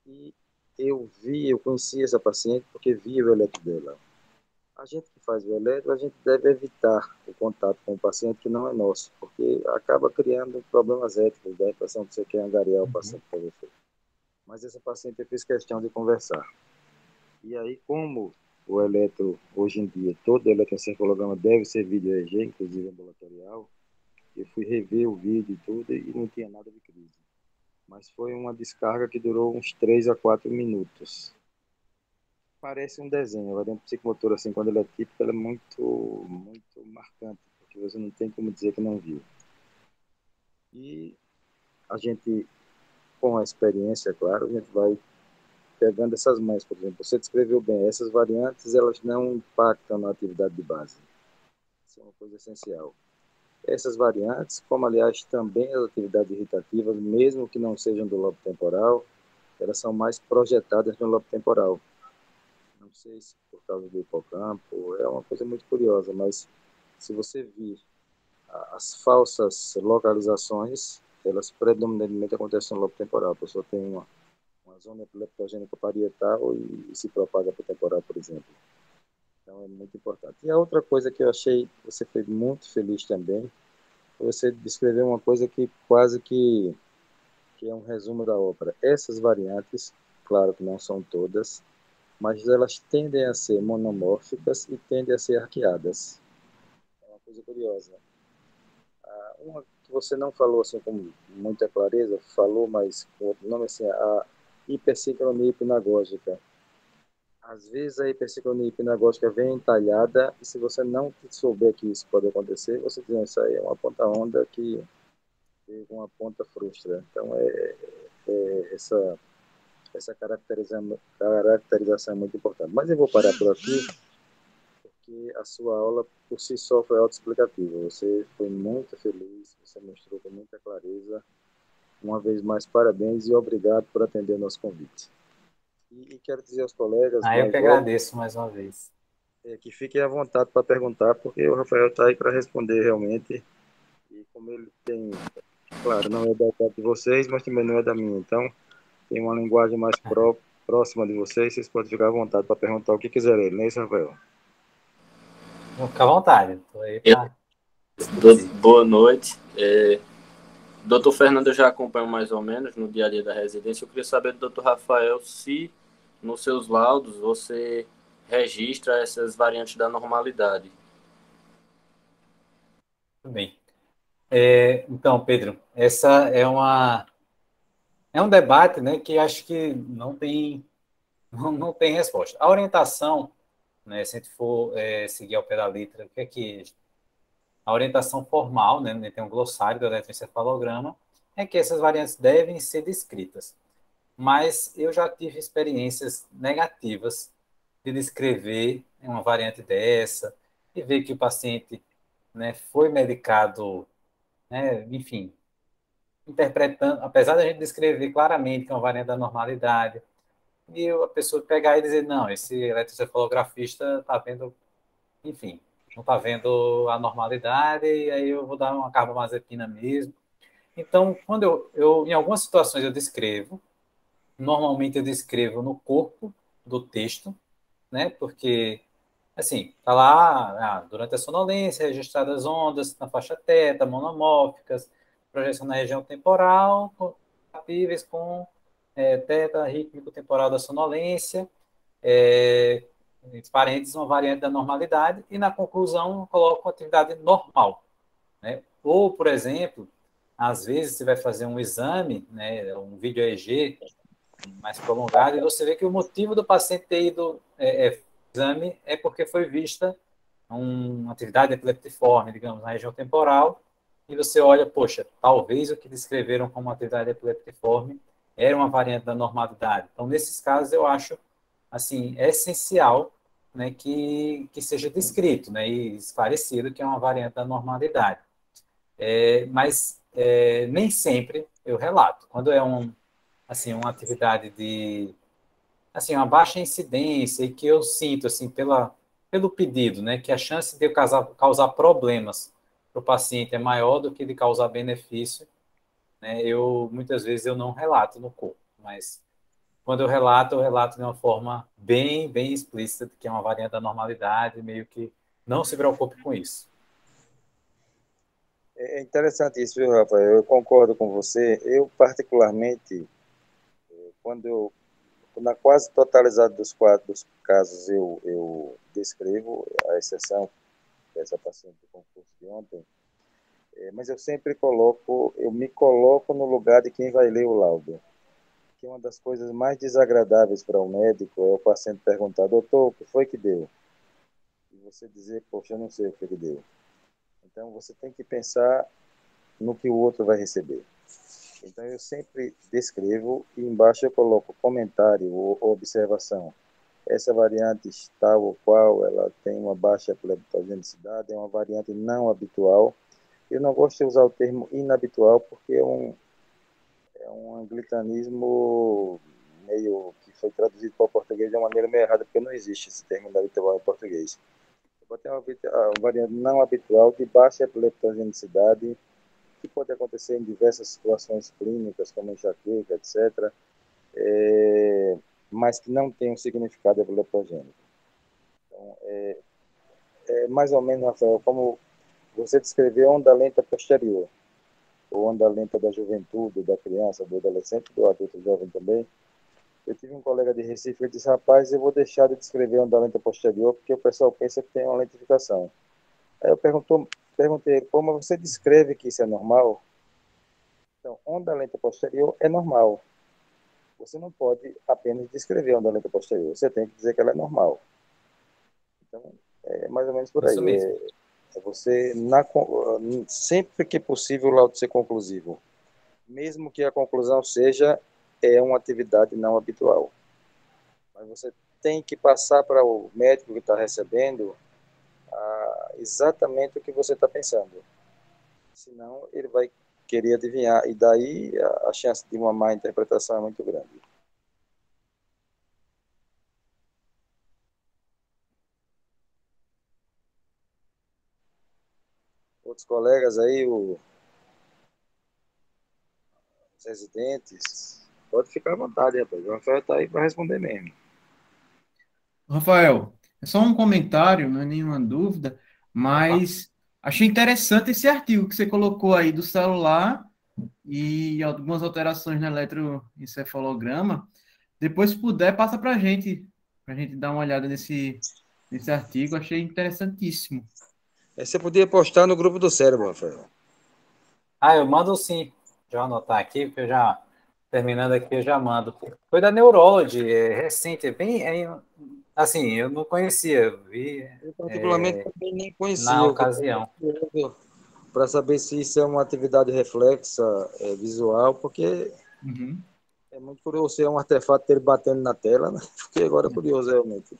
E eu conheci essa paciente porque vi o eletro dela. A gente que faz o eletro, a gente deve evitar o contato com o paciente que não é nosso, porque acaba criando problemas éticos, dá a impressão que você quer angariar o paciente para você. Mas essa paciente eu fiz questão de conversar. E aí, como o eletro, hoje em dia, todo eletroencefalograma deve ser vídeo EEG, inclusive ambulatorial, eu fui rever o vídeo e tudo e não tinha nada de crise. Mas foi uma descarga que durou uns 3 a 4 minutos. Parece um desenho, a variante psicomotora, assim, quando ela é típica, ela é muito, muito marcante, porque você não tem como dizer que não viu. E a gente, com a experiência, claro, a gente vai pegando essas mães, por exemplo. Você descreveu bem, essas variantes, elas não impactam na atividade de base. Isso é uma coisa essencial. Essas variantes, como aliás também as atividades irritativas, mesmo que não sejam do lobo temporal, elas são mais projetadas no lobo temporal. Não sei se por causa do hipocampo, é uma coisa muito curiosa, mas se você vir as falsas localizações, elas predominantemente acontecem no lobo temporal. A pessoa tem uma zona epileptogênica parietal e se propaga para o temporal, por exemplo. Então é muito importante. E a outra coisa que eu achei, você foi muito feliz também, você descreveu uma coisa que quase que é um resumo da ópera. Essas variantes, claro que não são todas, mas elas tendem a ser monomórficas e tendem a ser arqueadas. É uma coisa curiosa. Uma que você não falou assim com muita clareza, falou, mas com outro nome, assim, a hipersincronia hipnagógica. Às vezes a hipersincronia hipnagógica vem entalhada e se você não souber que isso pode acontecer, você diz, isso aí é uma ponta-onda que uma ponta frustra. Então, essa caracterização é muito importante. Mas eu vou parar por aqui, porque a sua aula, por si só, foi autoexplicativa. Você foi muito feliz, você mostrou com muita clareza. Uma vez mais, parabéns e obrigado por atender o nosso convite. E quero dizer aos colegas, Eu que mais logo, agradeço mais uma vez. que fiquem à vontade para perguntar, porque o Rafael está aí para responder realmente. E como ele tem Claro, não é da idade de vocês, mas também não é da minha. Então, tem uma linguagem mais próxima de vocês, vocês podem ficar à vontade para perguntar o que quiserem, não é isso, Rafael? Vou ficar à vontade, estou aí Eu, para discutir. boa noite. Doutor Fernando, eu já acompanho mais ou menos no dia a dia da residência. Eu queria saber do doutor Rafael se nos seus laudos você registra essas variantes da normalidade. Tudo bem. Então, Pedro, essa é um debate, né, que acho que não tem resposta. A orientação, né, se a gente for seguir ao pé da letra, o que é que a orientação formal, né, tem um glossário do eletroencefalograma, é que essas variantes devem ser descritas. Mas eu já tive experiências negativas de descrever uma variante dessa e ver que o paciente, né, foi medicado, né, enfim, interpretando, apesar da gente descrever claramente que é uma variante da normalidade, e a pessoa pegar e dizer, não, esse eletroencefalografista está vendo, enfim, não está vendo a normalidade, e aí eu vou dar uma carbamazepina mesmo. Então, quando em algumas situações eu descrevo, normalmente eu descrevo no corpo do texto, né, porque, assim, tá lá, durante a sonolência, registradas ondas na faixa teta, monomórficas, projeção na região temporal, compatíveis com teta rítmico temporal da sonolência, é, entre parênteses, uma variante da normalidade, e na conclusão coloco uma atividade normal, né? Ou, por exemplo, às vezes você vai fazer um exame, né, um vídeo EEG mais prolongado, e você vê que o motivo do paciente ter ido exame é porque foi vista uma atividade epileptiforme, digamos, na região temporal, e você olha, poxa, talvez o que descreveram como atividade epileptiforme era uma variante da normalidade. Então, nesses casos, eu acho, assim, é essencial, né, que seja descrito, né, e esclarecido que é uma variante da normalidade. Mas nem sempre eu relato. Quando é assim, uma atividade de assim, uma baixa incidência e que eu sinto, assim, pelo pedido, né, que a chance de eu causar problemas para o paciente é maior do que de causar benefício, né, muitas vezes eu não relato no corpo, mas quando eu relato de uma forma bem explícita, de que é uma variante da normalidade, meio que não se preocupe com isso. É interessante isso, viu, Rafael? Eu concordo com você. Eu, particularmente, quando eu, na quase totalidade dos casos, eu descrevo, a exceção dessa paciente do concurso de ontem, mas eu sempre eu me coloco no lugar de quem vai ler o laudo. Que uma das coisas mais desagradáveis para o médico é o paciente perguntar, doutor, o que foi que deu? E você dizer, poxa, eu não sei o que deu. Então, você tem que pensar no que o outro vai receber. Então, eu sempre descrevo e embaixo eu coloco comentário ou observação. Essa variante tal ou qual, ela tem uma baixa leptogenicidade, é uma variante não habitual. Eu não gosto de usar o termo inabitual porque é um anglicanismo meio que foi traduzido para o português de uma maneira meio errada, porque não existe esse termo inabitual em português. Eu vou ter uma variante não habitual de baixa leptogenicidade, que pode acontecer em diversas situações clínicas, como enxaqueca, etc., mas que não tem um significado epileptogênico. Então, mais ou menos, Rafael, como você descreveu onda lenta posterior, ou onda lenta da juventude, da criança, do adolescente, do adulto jovem também. Eu tive um colega de Recife que disse, rapaz, eu vou deixar de descrever onda lenta posterior porque o pessoal pensa que tem uma lentificação. Aí eu perguntei, como você descreve que isso é normal? Então, onda lenta posterior é normal. Você não pode apenas descrever a onda lenta posterior, você tem que dizer que ela é normal. Então, é mais ou menos por Isso aí. mesmo. É você, sempre que possível, o laudo ser conclusivo. Mesmo que a conclusão seja uma atividade não habitual. Mas você tem que passar para o médico que está recebendo exatamente o que você está pensando. Senão, ele vai querer adivinhar. E daí a chance de uma má interpretação é muito grande. Outros colegas aí, residentes, pode ficar à vontade, rapaz. O Rafael está aí para responder mesmo. Rafael, é só um comentário, não é nenhuma dúvida, mas achei interessante esse artigo que você colocou aí do celular e algumas alterações no eletroencefalograma. Depois, se puder, passa para a gente dar uma olhada nesse artigo. Achei interessantíssimo. Você podia postar no grupo do cérebro, Rafael. Eu mando sim. Deixa eu anotar aqui, porque eu já, terminando aqui, eu já mando. Foi da Neurology, recente, assim, eu não conhecia, vi Eu, particularmente, também nem na conhecia. ocasião. Para saber se isso é uma atividade reflexa visual, porque Uhum. é muito curioso ser um artefato dele batendo na tela, né? Fiquei agora curioso, realmente.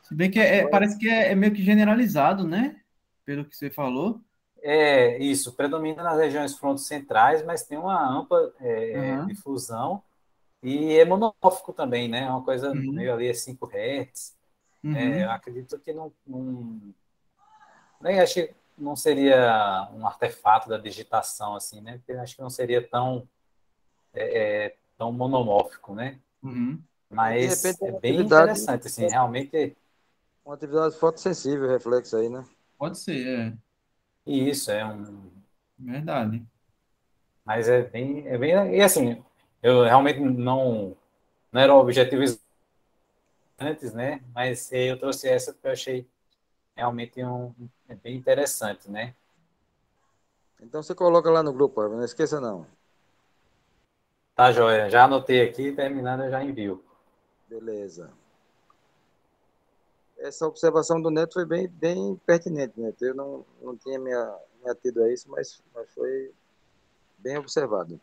Se bem que parece que é meio que generalizado, né? Pelo que você falou. Isso, predomina nas regiões frontocentrais, mas tem uma ampla Uhum. difusão e é monomórfico também, né? É uma coisa Uhum. meio ali, 5 Hz. Eu Uhum. acredito que nem acho que não seria um artefato da digitação, assim, né? Porque eu acho que não seria tão monomórfico, né? Uhum. De Mas repente é é bem interessante, assim, realmente. uma atividade fotossensível, reflexo aí, né? Pode ser, E isso verdade. mas e assim, eu realmente não era o objetivo antes, né? Mas eu trouxe essa porque eu achei realmente bem interessante, né? Então você coloca lá no grupo, não esqueça não. Tá, joia. Já anotei aqui, terminando eu já envio. Beleza. Essa observação do Neto foi bem pertinente, Neto. Eu não tinha me atido a isso, mas foi bem observado.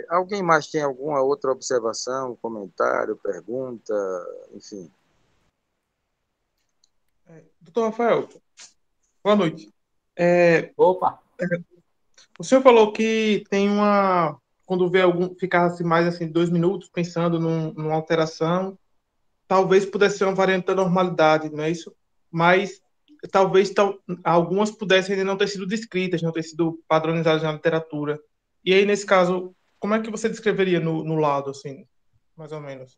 Alguém mais tem alguma outra observação, comentário, pergunta, enfim? Doutor Rafael, boa noite. Opa! O senhor falou que tem quando vê ficar assim, mais assim, 2 minutos pensando numa alteração, talvez pudesse ser uma variante da normalidade, não é isso? Mas talvez algumas pudessem ainda não ter sido descritas, não ter sido padronizadas na literatura. E aí, nesse caso, como é que você descreveria no laudo, assim, mais ou menos?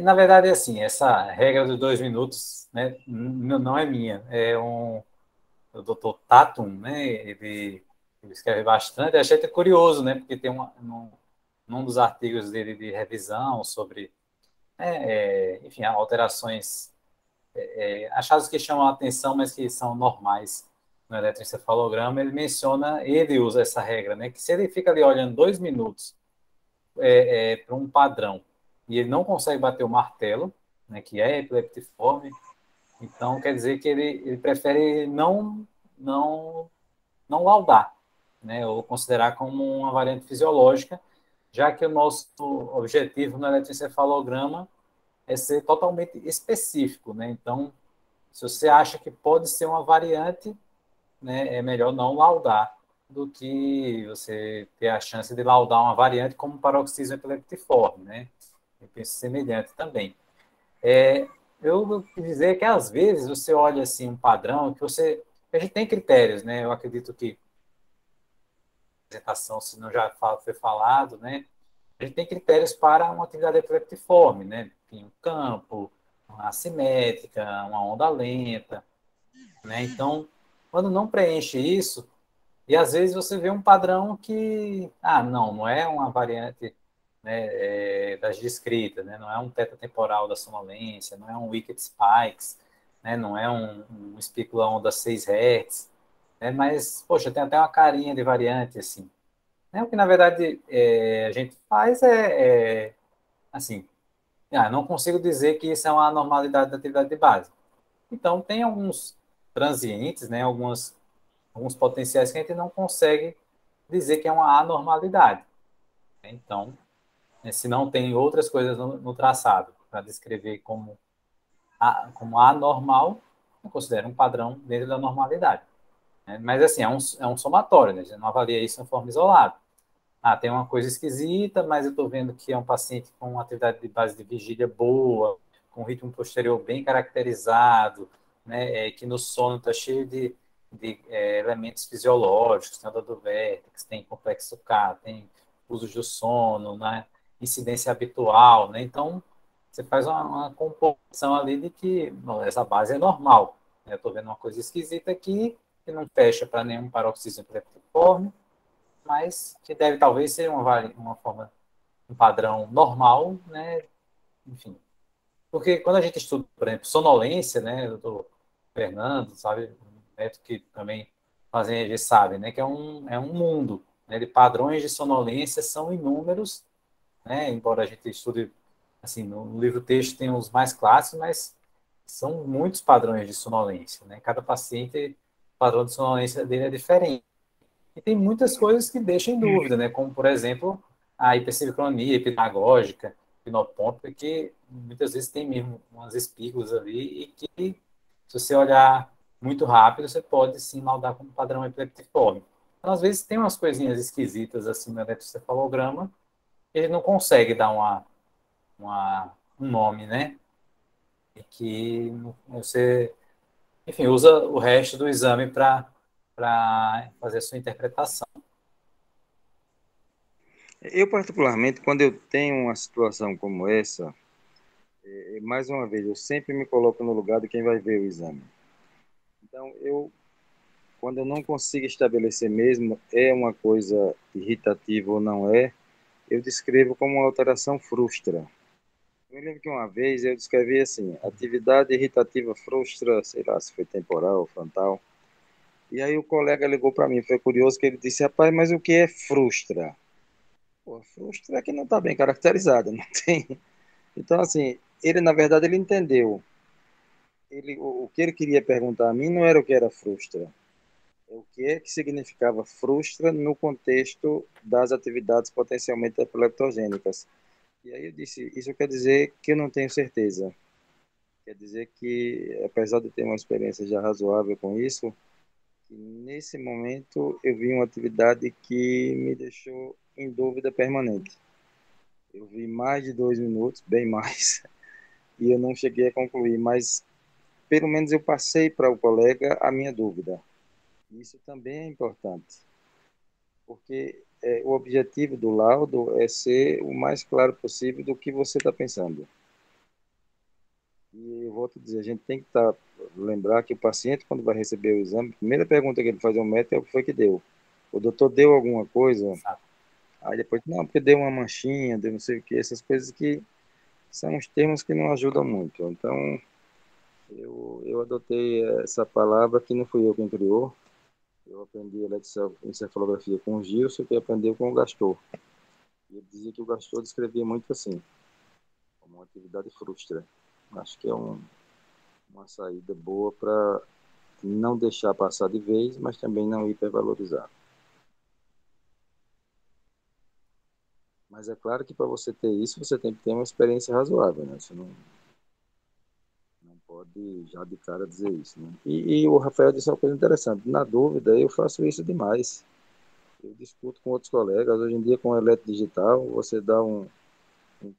Na verdade, assim, essa regra dos 2 minutos, né, não é minha. O Dr. Tatum, né, ele escreve bastante. Eu achei até curioso, né, porque tem num dos artigos dele de revisão sobre, enfim, alterações, achados que chamam a atenção, mas que são normais no eletroencefalograma, ele usa essa regra, né, que se ele fica ali olhando 2 minutos para um padrão e ele não consegue bater o martelo, né, que é epileptiforme, então quer dizer que ele prefere não, não laudar, né, ou considerar como uma variante fisiológica, já que o nosso objetivo no eletroencefalograma é ser totalmente específico, né? Então, se você acha que pode ser uma variante, né, é melhor não laudar do que você ter a chance de laudar uma variante como paroxismo epileptiforme, né? Eu penso semelhante também. Eu vou dizer que às vezes você olha assim um padrão a gente tem critérios, né? Eu acredito que a apresentação, se não já foi falado, né? A gente tem critérios para uma atividade epileptiforme, né? Tem um campo, uma assimétrica, uma onda lenta, né? Então, quando não preenche isso, e às vezes você vê um padrão que, não é uma variante, né, das descritas, né? Não é um teta temporal da sonolência, não é um wicked spikes, né? Não é um espícula onda 6 Hz, né? Mas, poxa, tem até uma carinha de variante, assim. Né? O que, na verdade, a gente faz assim, não consigo dizer que isso é uma anormalidade da atividade de base. Então, tem alguns transientes, né? Alguns potenciais que a gente não consegue dizer que é uma anormalidade. Então, se não tem outras coisas no traçado para descrever como anormal, eu considero um padrão dentro da normalidade. Né? Mas, assim, é um somatório, né? A gente não avalia isso de forma isolada. Tem uma coisa esquisita, mas eu estou vendo que é um paciente com uma atividade de base de vigília boa, com ritmo posterior bem caracterizado, né? Que no sono está cheio de elementos fisiológicos, tem a dor do vértex, tem complexo K, tem uso do sono, né? Incidência habitual, né? Então, você faz uma composição ali de que essa base é normal, né? Eu estou vendo uma coisa esquisita aqui, que não fecha para nenhum paroxismo epileptiforme, mas que deve talvez ser uma forma, um padrão normal, né? Enfim. Porque quando a gente estuda, por exemplo, sonolência, né? Eu tô Fernando, sabe? O Neto que também fazem, eles sabem, né? Que é um mundo, né? De padrões de sonolência são inúmeros, né? Embora a gente estude, assim, no livro-texto tem os mais clássicos, mas são muitos padrões de sonolência, né? Cada paciente, o padrão de sonolência dele é diferente. E tem muitas coisas que deixam em dúvida, né? Como, por exemplo, a hiperciclonia hipnagógica, hipnopômpica, que muitas vezes tem mesmo umas espículas ali e que, se você olhar muito rápido, você pode sim maldar como padrão epileptiforme. Então, às vezes, tem umas coisinhas esquisitas assim no eletrocefalograma, ele não consegue dar um nome, né? E que você, enfim, usa o resto do exame para fazer a sua interpretação. Eu, particularmente, quando eu tenho uma situação como essa, mais uma vez, eu sempre me coloco no lugar de quem vai ver o exame. Então, quando eu não consigo estabelecer mesmo é uma coisa irritativa ou não é, eu descrevo como uma alteração frustra. Eu me lembro que uma vez eu descrevi assim, atividade irritativa frustra, sei lá se foi temporal ou frontal. E aí o colega ligou para mim, foi curioso que ele disse, rapaz, mas o que é frustra? Pô, frustra é que não está bem caracterizado, não tem. Então, assim, ele na verdade ele entendeu. O que ele queria perguntar a mim não era o que era frustra, é o que é que significava frustra no contexto das atividades potencialmente epileptogênicas. E aí eu disse, isso quer dizer que eu não tenho certeza. Quer dizer que, apesar de ter uma experiência já razoável com isso, nesse momento eu vi uma atividade que me deixou em dúvida permanente. Eu vi mais de 2 minutos, bem mais, e eu não cheguei a concluir, mas pelo menos eu passei para o colega a minha dúvida. Isso também é importante, porque o objetivo do laudo é ser o mais claro possível do que você está pensando. E eu vou te dizer, a gente tem que lembrar que o paciente, quando vai receber o exame, a primeira pergunta que ele faz ao médico é o que foi que deu. O doutor deu alguma coisa? Aí depois, não, porque deu uma manchinha, deu não sei o que, essas coisas que são os termos que não ajudam muito. Então, eu adotei essa palavra que não fui eu quem criou. Eu aprendi eletroencefalografia com o Gilson, que aprendeu com o Gastor. E ele dizia que o Gastor descrevia muito assim, como uma atividade frustra. Acho que é uma saída boa para não deixar passar de vez, mas também não hipervalorizar. Mas é claro que para você ter isso, você tem que ter uma experiência razoável, né? Você não pode já de cara dizer isso, né? E o Rafael disse uma coisa interessante. Na dúvida, eu faço isso demais. Eu discuto com outros colegas. Hoje em dia, com o eletro digital, você dá um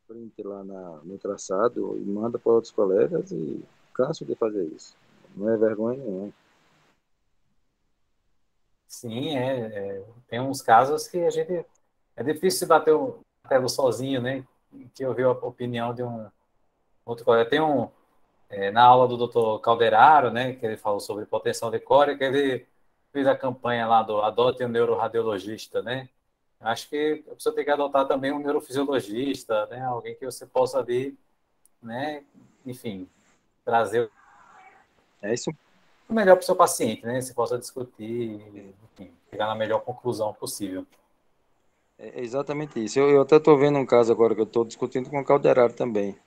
print lá no traçado e manda para outros colegas e canso de fazer isso. Não é vergonha nenhuma. Sim, tem uns casos que a gente é difícil bater o martelo sozinho, né? Que eu vi a opinião de um outro colega. Tem na aula do Dr. Calderaro, né, que ele falou sobre potencial de core, que ele fez a campanha lá do Adote um Neuroradiologista, né? Acho que a pessoa tem que adotar também um neurofisiologista, né? Alguém que você possa ali, né? Enfim, trazer É isso. o melhor para o seu paciente, né? Você possa discutir, enfim, chegar na melhor conclusão possível. É exatamente isso. Eu até estou vendo um caso agora que eu estou discutindo com o Calderaro também.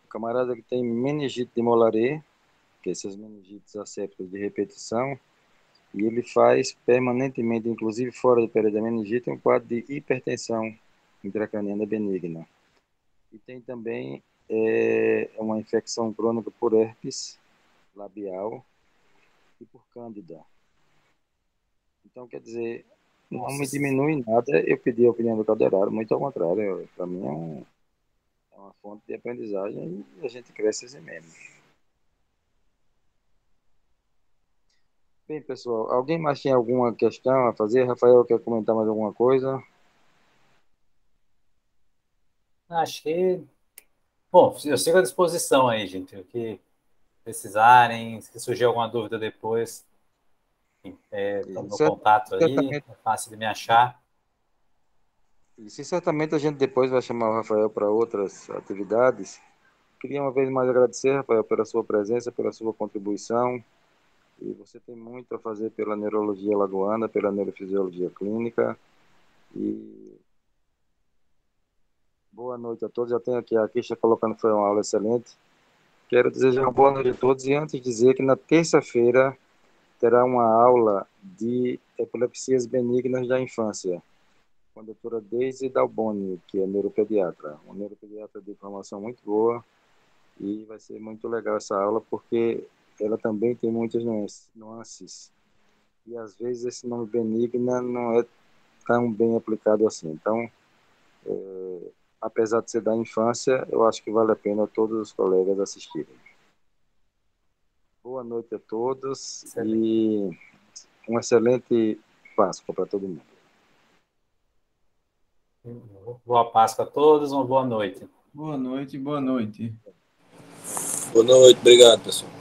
O camarada que tem meningite de Mollaret, que é essas meningites assépticas de repetição, e ele faz permanentemente, inclusive fora do período da meningite, um quadro de hipertensão intracraniana benigna. E tem também uma infecção crônica por herpes labial e por cândida. Então, quer dizer, não me diminui nada eu pedir a opinião do Calderaro, muito ao contrário, para mim é uma fonte de aprendizagem e a gente cresce assim mesmo. Bem, pessoal, alguém mais tem alguma questão a fazer? Rafael, quer comentar mais alguma coisa? Acho que, bom, eu sigo à disposição aí, gente. O que precisarem, se surgir alguma dúvida depois, tá no meu contato aí, Certamente, é fácil de me achar. certamente a gente depois vai chamar o Rafael para outras atividades. Queria uma vez mais agradecer, Rafael, pela sua presença, pela sua contribuição. E você tem muito a fazer pela neurologia lagoana, pela neurofisiologia clínica. E boa noite a todos. Já tenho aqui a Kisha colocando que foi uma aula excelente. Quero desejar uma boa noite a todos e antes dizer que na terça-feira terá uma aula de epilepsias benignas da infância com a doutora Deise Dalboni, que é neuropediatra. Uma neuropediatra de formação muito boa e vai ser muito legal essa aula porque ela também tem muitas nuances e às vezes esse nome benigna não é tão bem aplicado assim. Então, apesar de ser da infância, eu acho que vale a pena todos os colegas assistirem. Boa noite a todos Excelente. e um excelente Páscoa para todo mundo. Boa Páscoa a todos, uma boa noite. Boa noite, boa noite. Boa noite, obrigado, pessoal.